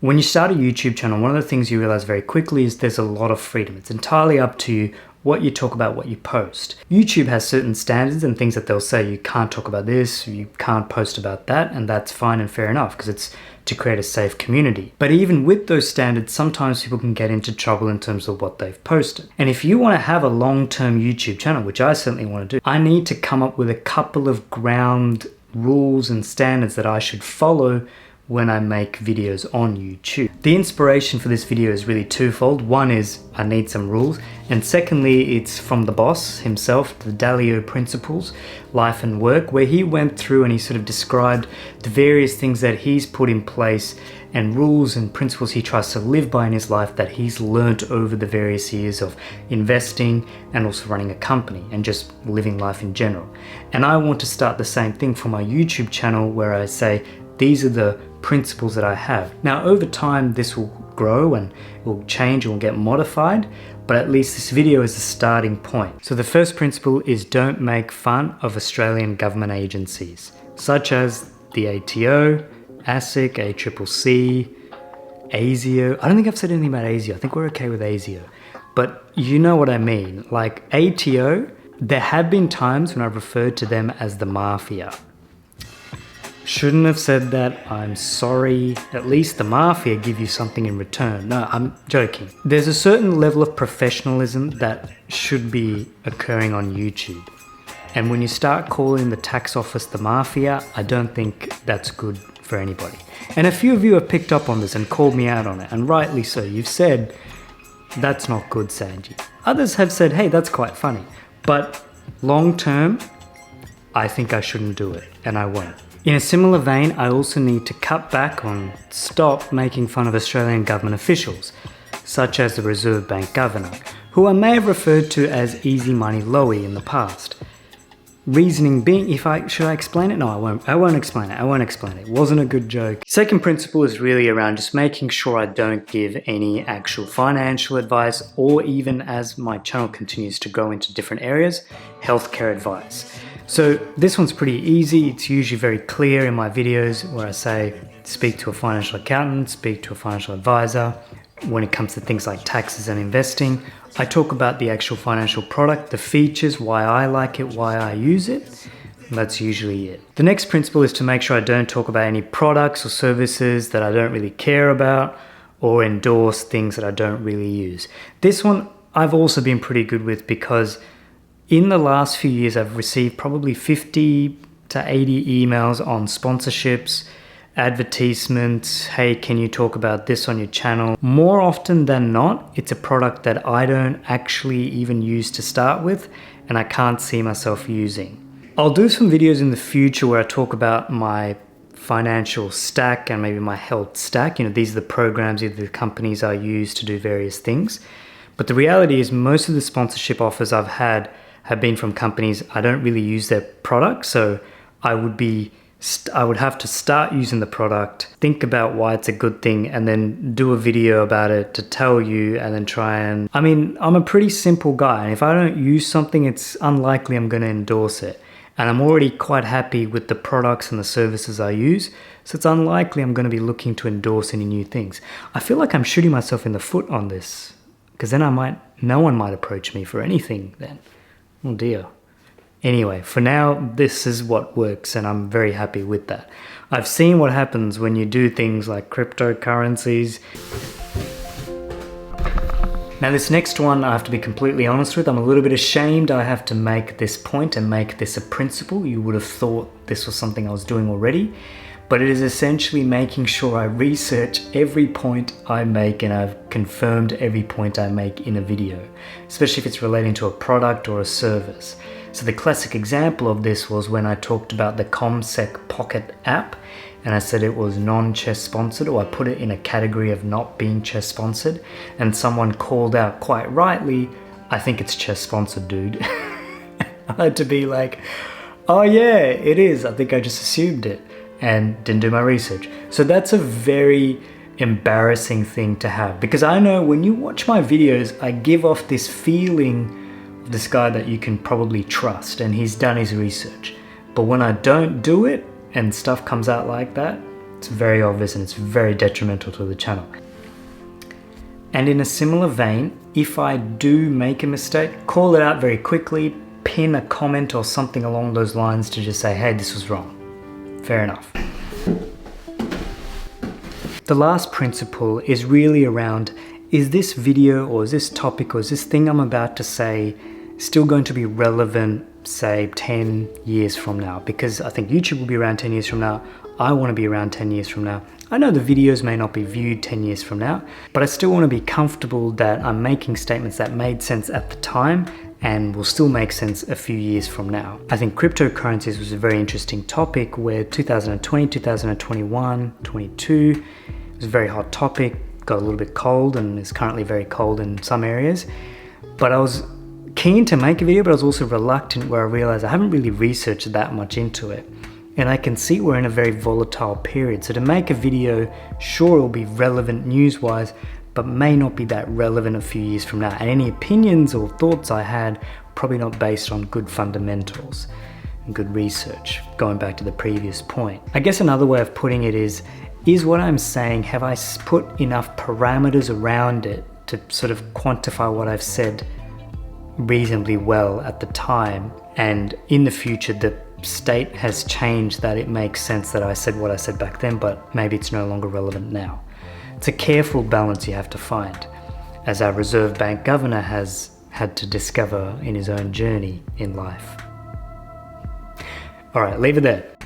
When you start a YouTube channel, one of the things you realize very quickly is there's a lot of freedom. It's entirely up to you what you talk about, what you post. YouTube has certain standards and things that they'll say you can't talk about this, you can't post about that, and that's fine and fair enough because it's to create a safe community. But even with those standards, sometimes people can get into trouble in terms of what they've posted. And if you want to have a long-term YouTube channel, which I certainly want to do, I need to come up with a couple of ground rules and standards that I should follow when I make videos on YouTube. The inspiration for this video is really twofold. One is I need some rules, and secondly, it's from the boss himself, the Dalio Principles, Life and Work, where he went through and he sort of described the various things that he's put in place and rules and principles he tries to live by in his life that he's learnt over the various years of investing and also running a company and just living life in general. And I want to start the same thing for my YouTube channel where I say, these are the principles that I have. Now over time this will grow and it will change, it will get modified, but at least this video is a starting point. So the first principle is don't make fun of Australian government agencies such as the ATO, ASIC, ACCC, ASIO. I don't think I've said anything about ASIO. I think we're okay with ASIO, but you know what I mean. Like ATO, there have been times when I've referred to them as the mafia. Shouldn't have said that, I'm sorry. At least the mafia give you something in return. No, I'm joking. There's a certain level of professionalism that should be occurring on YouTube. And when you start calling the tax office the mafia, I don't think that's good for anybody. And a few of you have picked up on this and called me out on it, and rightly so. You've said, that's not good, Sanji. Others have said, hey, that's quite funny. But long term, I think I shouldn't do it, and I won't. In a similar vein, I also need to cut back on stop making fun of Australian government officials, such as the Reserve Bank Governor, who I may have referred to as Easy Money Lowy in the past. Reasoning being, should I explain it? No, I won't explain it. It wasn't a good joke. Second principle is really around just making sure I don't give any actual financial advice, or even as my channel continues to grow into different areas, healthcare advice. So this one's pretty easy. It's usually very clear in my videos where I say, speak to a financial accountant, speak to a financial advisor. When it comes to things like taxes and investing, I talk about the actual financial product, the features, why I like it, why I use it. And that's usually it. The next principle is to make sure I don't talk about any products or services that I don't really care about or endorse things that I don't really use. This one I've also been pretty good with because in the last few years, I've received probably 50 to 80 emails on sponsorships, advertisements, hey, can you talk about this on your channel? More often than not, it's a product that I don't actually even use to start with, and I can't see myself using. I'll do some videos in the future where I talk about my financial stack and maybe my health stack. You know, these are the programs, either the companies I use to do various things. But the reality is most of the sponsorship offers I've had have been from companies I don't really use their product, so I would have to start using the product, think about why it's a good thing, and then do a video about it to tell you, and then try and... I mean, I'm a pretty simple guy, and if I don't use something, it's unlikely I'm going to endorse it. And I'm already quite happy with the products and the services I use, so it's unlikely I'm going to be looking to endorse any new things. I feel like I'm shooting myself in the foot on this, because then no one might approach me for anything then. Oh dear. Anyway, for now, this is what works and I'm very happy with that. I've seen what happens when you do things like cryptocurrencies. Now this next one, I have to be completely honest with, I'm a little bit ashamed I have to make this point and make this a principle. You would have thought this was something I was doing already, but it is essentially making sure I research every point I make and I've confirmed every point I make in a video, especially if it's relating to a product or a service. So the classic example of this was when I talked about the ComSec Pocket app and I said it was non-chess sponsored, or I put it in a category of not being chess sponsored, and someone called out quite rightly, I think it's chess sponsored, dude. I had to be like, oh yeah, it is. I think I just assumed it and didn't do my research. So that's a very embarrassing thing to have, because I know when you watch my videos, I give off this feeling of this guy that you can probably trust and he's done his research. But when I don't do it and stuff comes out like that, It's very obvious and it's very detrimental to the channel. And in a similar vein, if I do make a mistake, call it out very quickly, pin a comment or something along those lines to just say, hey, this was wrong. Fair enough. The last principle is really around, is this video or is this topic or is this thing I'm about to say still going to be relevant, say 10 years from now? Because I think YouTube will be around 10 years from now. I want to be around 10 years from now. I know the videos may not be viewed 10 years from now, but I still want to be comfortable that I'm making statements that made sense at the time and will still make sense a few years from now. I think cryptocurrencies was a very interesting topic where 2020, 2021, 22 was a very hot topic, got a little bit cold and is currently very cold in some areas. But I was keen to make a video, but I was also reluctant where I realized I haven't really researched that much into it. And I can see we're in a very volatile period. So to make a video, sure, it'll be relevant news-wise, but may not be that relevant a few years from now. And any opinions or thoughts I had, probably not based on good fundamentals and good research, going back to the previous point. I guess another way of putting it is what I'm saying, have I put enough parameters around it to sort of quantify what I've said reasonably well at the time, and in the future the state has changed that it makes sense that I said what I said back then, but maybe it's no longer relevant now. It's a careful balance you have to find, as our Reserve Bank governor has had to discover in his own journey in life. All right, leave it there.